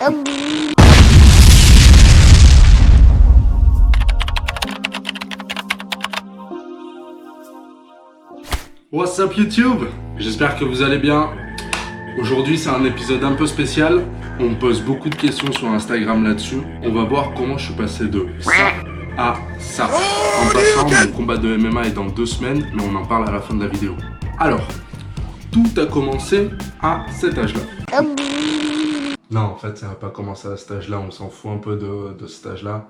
What's up YouTube? J'espère que vous allez bien. Aujourd'hui c'est un épisode un peu spécial. On me pose beaucoup de questions sur Instagram là-dessus. On va voir comment je suis passé de ça à ça. En passant, mon combat de MMA est dans 2 semaines, mais on en parle à la fin de la vidéo. Alors, tout a commencé à cet âge-là. Non, en fait, ça n'a pas commencé à cet âge-là. On s'en fout un peu de cet âge-là.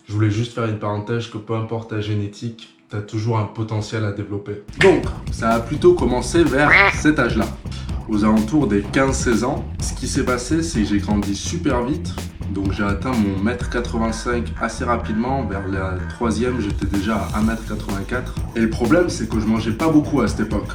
Je voulais juste faire une parenthèse que peu importe ta génétique, tu as toujours un potentiel à développer. Donc, ça a plutôt commencé vers cet âge-là. Aux alentours des 15-16 ans, ce qui s'est passé, c'est que j'ai grandi super vite. Donc j'ai atteint mon 1m85 assez rapidement. Vers la 3e, j'étais déjà à 1m84. Et le problème, c'est que je mangeais pas beaucoup à cette époque.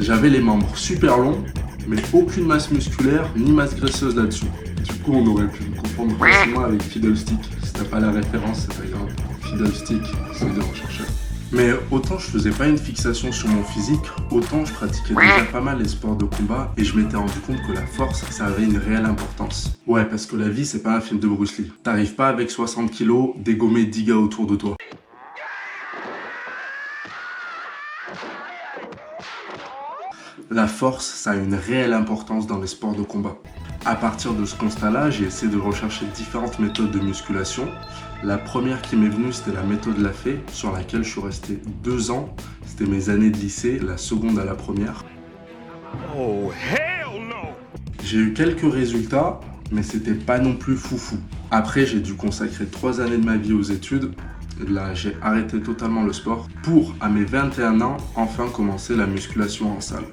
J'avais les membres super longs, mais aucune masse musculaire ni masse graisseuse là-dessus. Du coup, on aurait pu me confondre facilement avec Fiddlestick. Si t'as pas la référence, c'est pas grave. Fiddlestick, c'est de rechercher. Mais autant je faisais pas une fixation sur mon physique, autant je pratiquais déjà pas mal les sports de combat et je m'étais rendu compte que la force, ça avait une réelle importance. Ouais, parce que la vie, c'est pas un film de Bruce Lee. T'arrives pas avec 60 kilos dégommer 10 gars autour de toi. La force, ça a une réelle importance dans les sports de combat. À partir de ce constat-là, j'ai essayé de rechercher différentes méthodes de musculation. La première qui m'est venue, c'était la méthode Lafay, sur laquelle je suis resté 2 ans. C'était mes années de lycée, la seconde à la première. Oh, hell no! J'ai eu quelques résultats, mais c'était pas non plus foufou. Après, j'ai dû consacrer 3 années de ma vie aux études. Là, j'ai arrêté totalement le sport pour, à mes 21 ans, enfin commencer la musculation en salle.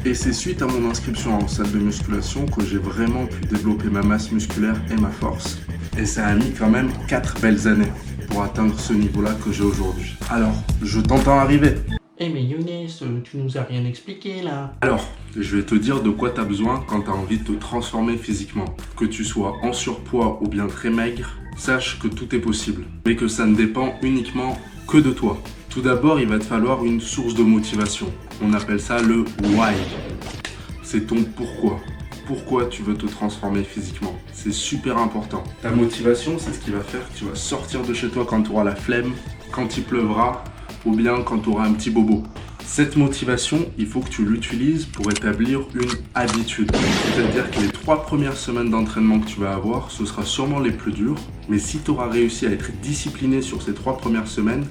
Et c'est suite à mon inscription en salle de musculation que j'ai vraiment pu développer ma masse musculaire et ma force. Et ça a mis quand même 4 belles années pour atteindre ce niveau-là que j'ai aujourd'hui. Alors, je t'entends arriver. Eh mais Younes, tu nous as rien expliqué là. Alors, je vais te dire de quoi tu as besoin quand tu as envie de te transformer physiquement. Que tu sois en surpoids ou bien très maigre, sache que tout est possible. Mais que ça ne dépend uniquement que de toi. Tout d'abord, il va te falloir une source de motivation. On appelle ça le why. C'est ton pourquoi. Pourquoi tu veux te transformer physiquement. C'est super important. Ta motivation, c'est ce qui va faire que tu vas sortir de chez toi quand tu auras la flemme, quand il pleuvra, ou bien quand tu auras un petit bobo. Cette motivation, il faut que tu l'utilises pour établir une habitude. C'est-à-dire que les 3 premières semaines d'entraînement que tu vas avoir, ce sera sûrement les plus dures. Mais si tu auras réussi à être discipliné sur ces 3 premières semaines,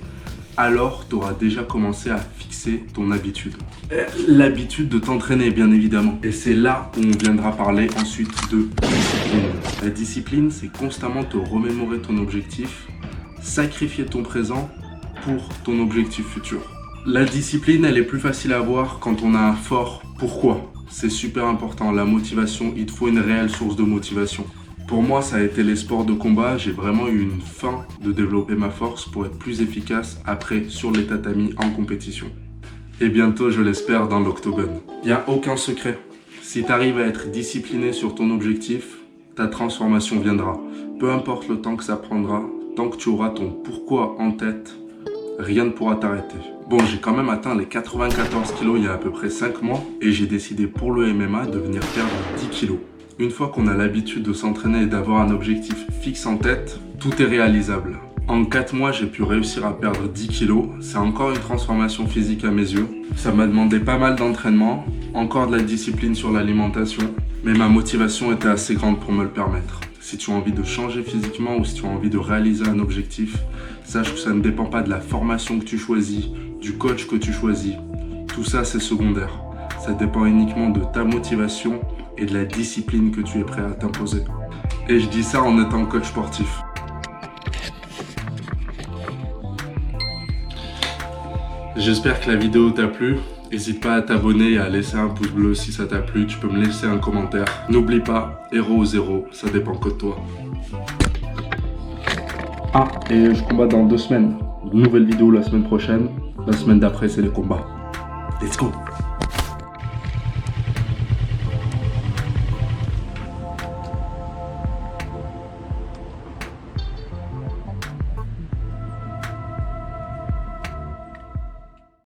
alors tu auras déjà commencé à fixer ton habitude. L'habitude de t'entraîner, bien évidemment. Et c'est là où on viendra parler ensuite de discipline. La discipline, c'est constamment te remémorer ton objectif, sacrifier ton présent pour ton objectif futur. La discipline, elle est plus facile à avoir quand on a un fort pourquoi. C'est super important, la motivation, il te faut une réelle source de motivation. Pour moi, ça a été les sports de combat. J'ai vraiment eu une faim de développer ma force pour être plus efficace après sur les tatamis en compétition. Et bientôt, je l'espère, dans l'octogone. Il n'y a aucun secret. Si tu arrives à être discipliné sur ton objectif, ta transformation viendra. Peu importe le temps que ça prendra, tant que tu auras ton pourquoi en tête, rien ne pourra t'arrêter. Bon, j'ai quand même atteint les 94 kilos il y a à peu près 5 mois et j'ai décidé pour le MMA de venir perdre 10 kilos. Une fois qu'on a l'habitude de s'entraîner et d'avoir un objectif fixe en tête, tout est réalisable. En 4 mois, j'ai pu réussir à perdre 10 kilos. C'est encore une transformation physique à mes yeux. Ça m'a demandé pas mal d'entraînement, encore de la discipline sur l'alimentation, mais ma motivation était assez grande pour me le permettre. Si tu as envie de changer physiquement ou si tu as envie de réaliser un objectif, sache que ça ne dépend pas de la formation que tu choisis, du coach que tu choisis. Tout ça, c'est secondaire. Ça dépend uniquement de ta motivation et de la discipline que tu es prêt à t'imposer. Et je dis ça en étant coach sportif. J'espère que la vidéo t'a plu. N'hésite pas à t'abonner et à laisser un pouce bleu si ça t'a plu. Tu peux me laisser un commentaire. N'oublie pas, héros ou zéro, ça dépend que de toi. Ah, et je combats dans 2 semaines. Nouvelle vidéo la semaine prochaine. La semaine d'après, c'est les combats. Let's go!